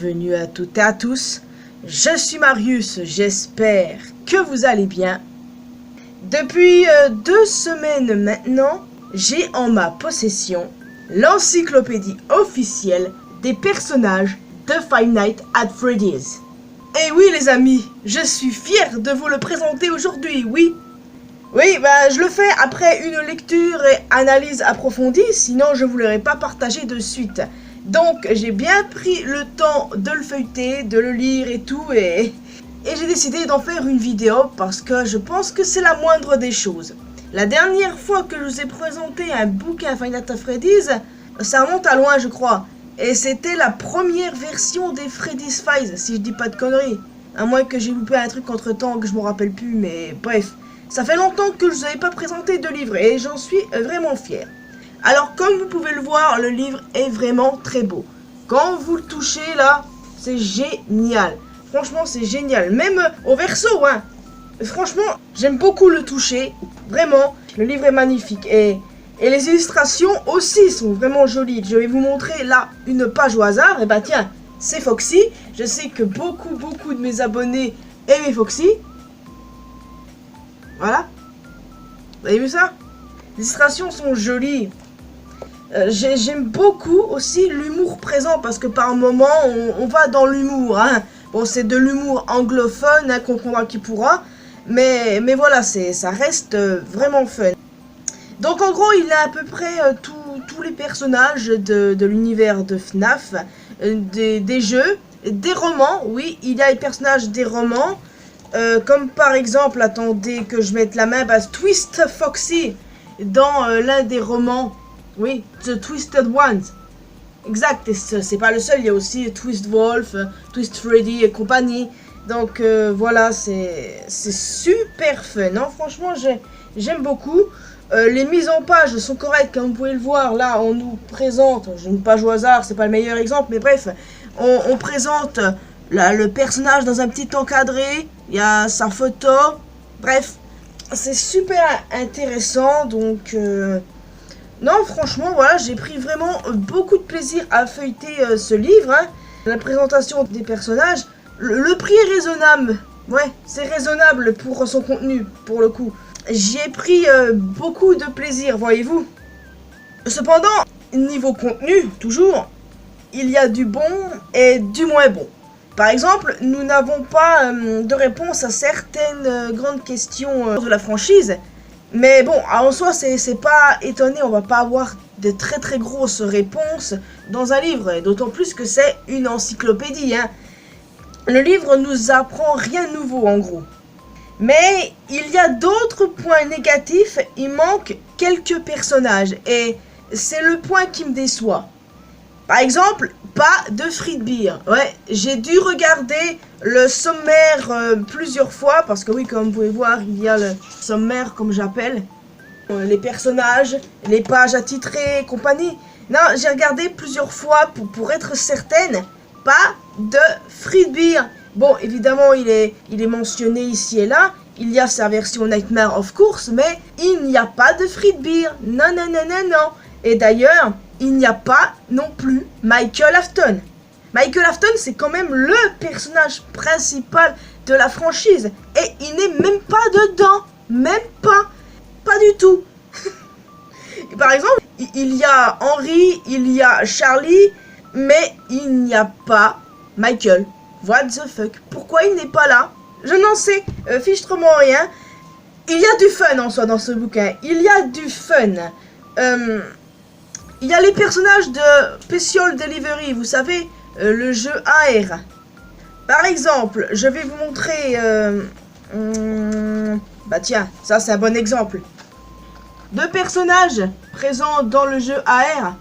bienvenue à toutes et à tous. Je suis Marius, j'espère que vous allez bien. Depuis 2 semaines maintenant, j'ai en ma possession l'encyclopédie officielle des personnages de Five Nights at Freddy's. Et oui les amis, je suis fier de vous le présenter aujourd'hui, oui. Oui, je le fais après une lecture et analyse approfondie, sinon je vous l'aurais pas partagé de suite. Donc j'ai bien pris le temps de le feuilleter, de le lire et tout, et j'ai décidé d'en faire une vidéo parce que je pense que c'est la moindre des choses. La dernière fois que je vous ai présenté un bouquin Five Nights at Freddy's, ça remonte à loin je crois, et c'était la première version des Freddy's Files, si je dis pas de conneries. À moins que j'ai loupé un truc entre temps que je me rappelle plus, mais bref. Ça fait longtemps que je vous avais pas présenté de livre et j'en suis vraiment fier. Alors comme vous pouvez le voir, le livre est vraiment très beau. Quand vous le touchez là, c'est génial. Franchement c'est génial, même au verso hein. Franchement j'aime beaucoup le toucher, vraiment. Le livre est magnifique et les illustrations aussi sont vraiment jolies. Je vais vous montrer là une page au hasard, et tiens, c'est Foxy. Je sais que beaucoup de mes abonnés aimaient Foxy. Voilà. Vous avez vu ça? Les illustrations sont jolies. J'aime beaucoup aussi l'humour présent parce que par moment on va dans l'humour. Hein. Bon, c'est de l'humour anglophone, hein, comprendra qui pourra. Mais voilà, ça reste vraiment fun. Donc en gros, il a à peu près tous les personnages de l'univers de FNAF, des jeux, des romans. Oui, il y a les personnages des romans. Comme par exemple, attendez que je mette la main, Twist Foxy dans l'un des romans. Oui, The Twisted Ones. Exact, et c'est pas le seul, il y a aussi Twist Wolf, Twist Freddy et compagnie. Donc voilà, c'est super fun, hein. Franchement, j'aime beaucoup. Les mises en page sont correctes, comme vous pouvez le voir. Là, on nous présente, j'ai une page au hasard, c'est pas le meilleur exemple, mais bref, on présente le personnage dans un petit encadré, il y a sa photo, bref, c'est super intéressant, donc non franchement voilà, j'ai pris vraiment beaucoup de plaisir à feuilleter ce livre, hein. La présentation des personnages, le prix est raisonnable, ouais, c'est raisonnable pour son contenu, pour le coup. J'y ai pris beaucoup de plaisir, voyez-vous. Cependant, niveau contenu, toujours, il y a du bon et du moins bon. Par exemple, nous n'avons pas de réponse à certaines grandes questions de la franchise. Mais bon, en soi, c'est pas étonné, on va pas avoir de très grosses réponses dans un livre. D'autant plus que c'est une encyclopédie. Hein. Le livre nous apprend rien de nouveau, en gros. Mais il y a d'autres points négatifs, il manque quelques personnages. Et c'est le point qui me déçoit. Par exemple, pas de Fredbear. Ouais, j'ai dû regarder le sommaire plusieurs fois. Parce que oui, comme vous pouvez voir, il y a le sommaire, comme j'appelle. Les personnages, les pages attitrées, compagnie. Non, j'ai regardé plusieurs fois pour être certaine. Pas de Fredbear. Bon, évidemment, il est mentionné ici et là. Il y a sa version Nightmare of Course, mais il n'y a pas de Fredbear. Non. Et d'ailleurs, il n'y a pas non plus Michael Afton. Michael Afton, c'est quand même le personnage principal de la franchise. Et il n'est même pas dedans. Même pas. Pas du tout. Et par exemple, il y a Henry, il y a Charlie, mais il n'y a pas Michael. What the fuck? Pourquoi il n'est pas là? Je n'en sais fichtrement rien. Il y a du fun en soi dans ce bouquin. Il y a du fun. Il y a les personnages de Special Delivery, vous savez, le jeu AR. Par exemple, je vais vous montrer... tiens, ça c'est un bon exemple. 2 personnages présents dans le jeu AR.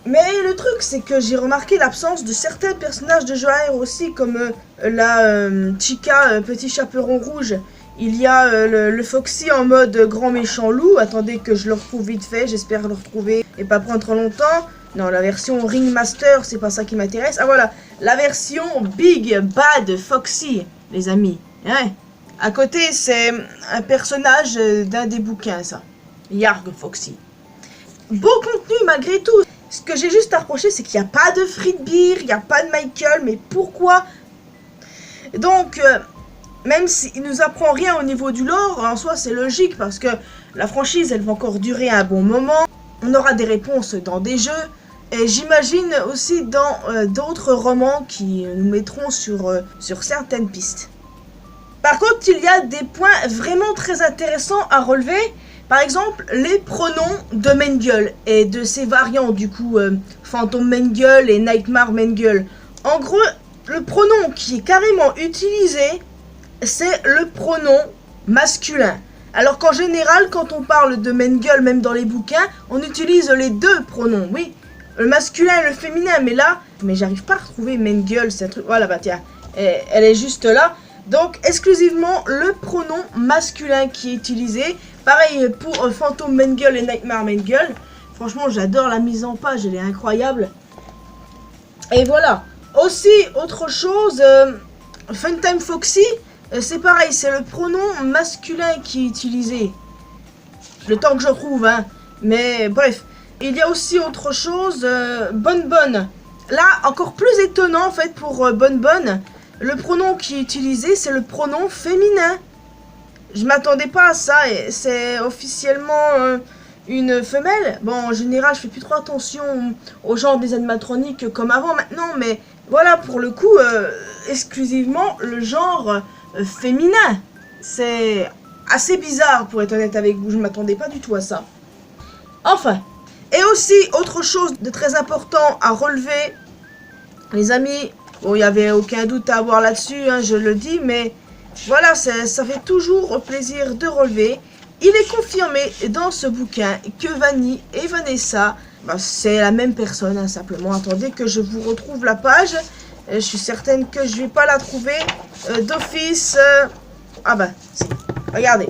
Mais le truc, c'est que j'ai remarqué l'absence de certains personnages de jeu AR aussi, comme la Chica, petit chaperon rouge. Il y a le Foxy en mode grand méchant loup. Attendez que je le retrouve vite fait, j'espère le retrouver et pas prendre trop longtemps. Non, la version Ringmaster, c'est pas ça qui m'intéresse. Ah voilà, la version Big Bad Foxy, les amis. Ouais. À côté, c'est un personnage d'un des bouquins, ça. Yarg Foxy. Beau contenu malgré tout. Ce que j'ai juste à reprocher, c'est qu'il n'y a pas de Fritbeer, il n'y a pas de Michael, mais pourquoi? Donc, même s'il nous apprend rien au niveau du lore, en soi c'est logique parce que la franchise elle va encore durer un bon moment. On aura des réponses dans des jeux et j'imagine aussi dans d'autres romans qui nous mettront sur certaines pistes. Par contre, il y a des points vraiment très intéressants à relever. Par exemple, les pronoms de Mengele et de ses variants, du coup, Phantom Mengele et Nightmare Mengele. En gros, le pronom qui est carrément utilisé, c'est le pronom masculin. Alors qu'en général, quand on parle de Mengele, même dans les bouquins, on utilise les deux pronoms, oui. Le masculin et le féminin, mais là... Mais j'arrive pas à retrouver Mengele, c'est un truc... Voilà, bah tiens, elle est juste là. Donc, exclusivement le pronom masculin qui est utilisé. Pareil pour Phantom Mengele et Nightmare Mengele. Franchement, j'adore la mise en page, elle est incroyable. Et voilà. Aussi, autre chose, Funtime Foxy, c'est pareil, c'est le pronom masculin qui est utilisé. Le temps que je trouve, hein. Mais bref. Il y a aussi autre chose, Bonbonne. Là, encore plus étonnant en fait pour Bonbonne. Le pronom qui est utilisé, c'est le pronom féminin. Je m'attendais pas à ça, et c'est officiellement une femelle. Bon, en général, je fais plus trop attention au genre des animatroniques comme avant maintenant, mais voilà, pour le coup, exclusivement le genre féminin. C'est assez bizarre, pour être honnête avec vous, je m'attendais pas du tout à ça. Enfin, et aussi, autre chose de très important à relever, les amis... Bon, il n'y avait aucun doute à avoir là-dessus, hein, je le dis, mais voilà, ça fait toujours plaisir de relever. Il est confirmé dans ce bouquin que Vanny et Vanessa, bah, c'est la même personne, hein, simplement. Attendez que je vous retrouve la page. Je suis certaine que je ne vais pas la trouver d'office. Ah bah, si. Regardez.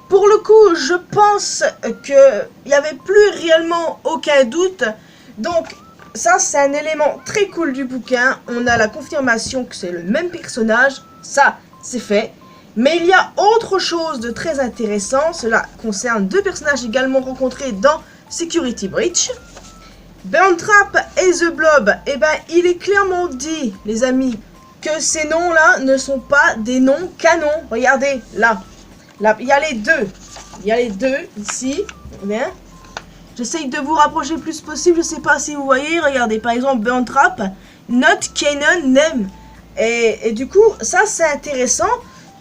Pour le coup, je pense qu'il n'y avait plus réellement aucun doute. Donc... Ça, c'est un élément très cool du bouquin. On a la confirmation que c'est le même personnage. Ça, c'est fait. Mais il y a autre chose de très intéressant. Cela concerne deux personnages également rencontrés dans Security Breach. Burn Trap et The Blob. Eh ben, il est clairement dit, les amis, que ces noms-là ne sont pas des noms canons. Regardez, là. Là, il y a les deux. Il y a les deux, ici. Bien. J'essaye de vous rapprocher le plus possible, je sais pas si vous voyez, regardez, par exemple, Burn Trap, Not Canon Name. Et du coup, ça c'est intéressant,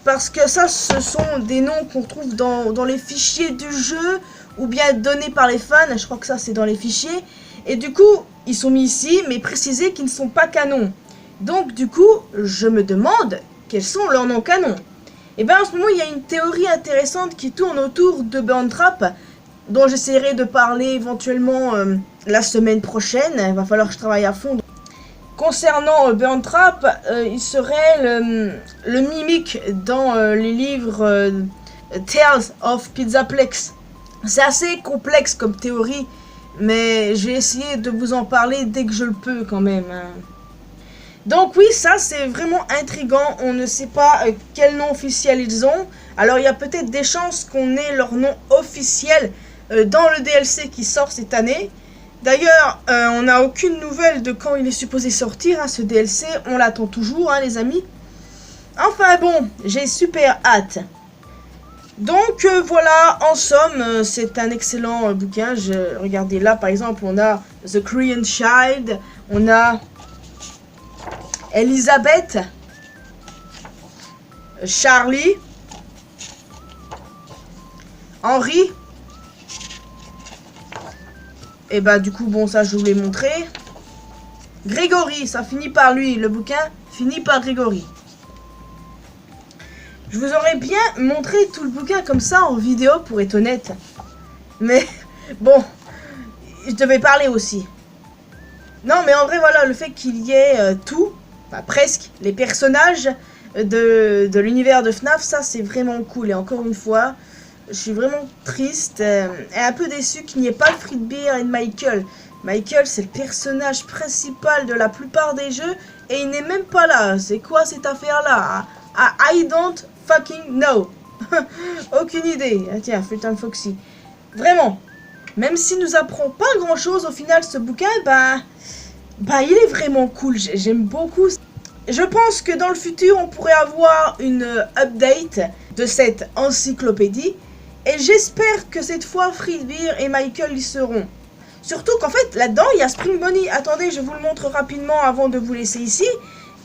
parce que ça, ce sont des noms qu'on trouve dans les fichiers du jeu, ou bien donnés par les fans, je crois que ça c'est dans les fichiers. Et du coup, ils sont mis ici, mais précisés qu'ils ne sont pas canons. Donc du coup, je me demande, quels sont leurs noms canons? Et bien en ce moment, il y a une théorie intéressante qui tourne autour de Burn Trap, dont j'essaierai de parler éventuellement la semaine prochaine. Il va falloir que je travaille à fond. Concernant Burn Trap, il serait le mimique dans les livres Tales of Pizzaplex. C'est assez complexe comme théorie, mais je vais essayer de vous en parler dès que je le peux quand même. Donc oui, ça c'est vraiment intriguant. On ne sait pas quel nom officiel ils ont. Alors il y a peut-être des chances qu'on ait leur nom officiel dans le DLC qui sort cette année. D'ailleurs, on n'a aucune nouvelle de quand il est supposé sortir, hein, ce DLC. On l'attend toujours, hein, les amis. Enfin bon, j'ai super hâte. Donc voilà, en somme, c'est un excellent bouquin. Regardez là, par exemple, on a The Korean Child, on a Elisabeth, Charlie, Henry. Et bah du coup, bon, ça je vous l'ai montré. Grégory, ça finit par lui, le bouquin finit par Grégory. Je vous aurais bien montré tout le bouquin comme ça en vidéo pour être honnête. Mais bon, je devais parler aussi. Non mais en vrai voilà, le fait qu'il y ait tout, enfin presque, les personnages de l'univers de FNAF, ça c'est vraiment cool. Et encore une fois, je suis vraiment triste et un peu déçu qu'il n'y ait pas Fritbeer et Michael. Michael, c'est le personnage principal de la plupart des jeux et il n'est même pas là. C'est quoi cette affaire-là? I don't fucking know. Aucune idée. Ah, tiens, Funtime Foxy. Vraiment. Même s'il nous apprend pas grand chose au final ce bouquin, il est vraiment cool, j'aime beaucoup. Je pense que dans le futur on pourrait avoir une update de cette encyclopédie. Et j'espère que cette fois Fritbeer et Michael y seront. Surtout qu'en fait là-dedans il y a Spring Bonnie. Attendez, je vous le montre rapidement avant de vous laisser ici.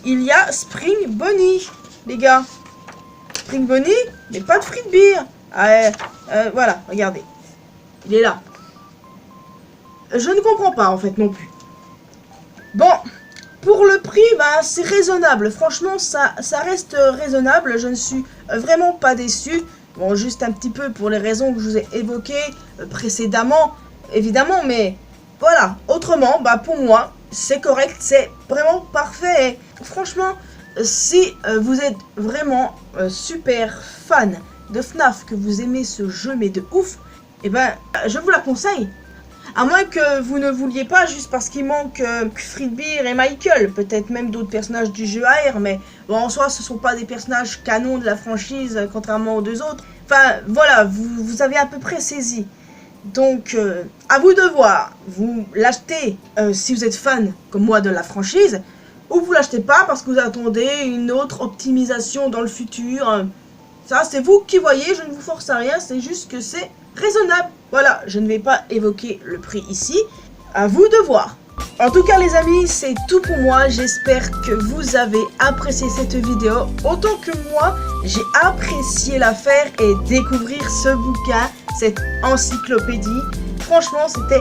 Il y a Spring Bonnie, les gars. Spring Bonnie, mais pas de Fritbeer. Voilà, regardez. Il est là. Je ne comprends pas en fait non plus. Bon, pour le prix, c'est raisonnable. Franchement, ça reste raisonnable. Je ne suis vraiment pas déçu. Bon, juste un petit peu pour les raisons que je vous ai évoquées précédemment, évidemment. Mais voilà, autrement, pour moi, c'est correct. C'est vraiment parfait. Et franchement, si vous êtes vraiment super fan de FNAF, que vous aimez ce jeu, mais de ouf, je vous la conseille. À moins que vous ne vouliez pas, juste parce qu'il manque Fritbeer et Michael, peut-être même d'autres personnages du jeu AR, mais bon, en soi, ce ne sont pas des personnages canons de la franchise, contrairement aux deux autres. Enfin, voilà, vous avez à peu près saisi. Donc, à vous de voir. Vous l'achetez si vous êtes fan, comme moi, de la franchise, ou vous l'achetez pas parce que vous attendez une autre optimisation dans le futur. Ça, c'est vous qui voyez, je ne vous force à rien, c'est juste que c'est raisonnable. Voilà, je ne vais pas évoquer le prix ici. À vous de voir. En tout cas les amis, c'est tout pour moi. J'espère que vous avez apprécié cette vidéo autant que moi. J'ai apprécié la faire et découvrir ce bouquin, cette encyclopédie. Franchement, c'était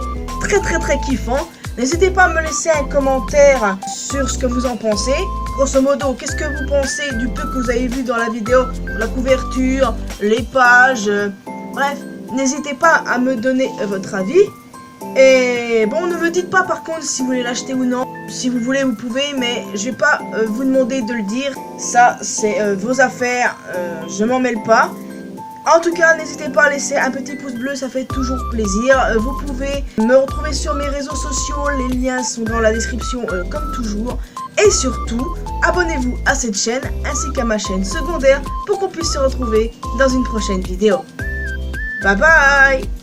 très kiffant. N'hésitez pas à me laisser un commentaire sur ce que vous en pensez. Grosso modo, qu'est-ce que vous pensez du peu que vous avez vu dans la vidéo? La couverture, les pages, bref. N'hésitez pas à me donner votre avis. Et bon, ne me dites pas par contre si vous voulez l'acheter ou non. Si vous voulez, vous pouvez, mais je vais pas vous demander de le dire. Ça, c'est vos affaires. Je m'en mêle pas. En tout cas, n'hésitez pas à laisser un petit pouce bleu, ça fait toujours plaisir. Vous pouvez me retrouver sur mes réseaux sociaux. Les liens sont dans la description comme toujours. Et surtout, abonnez-vous à cette chaîne ainsi qu'à ma chaîne secondaire pour qu'on puisse se retrouver dans une prochaine vidéo. Bye bye!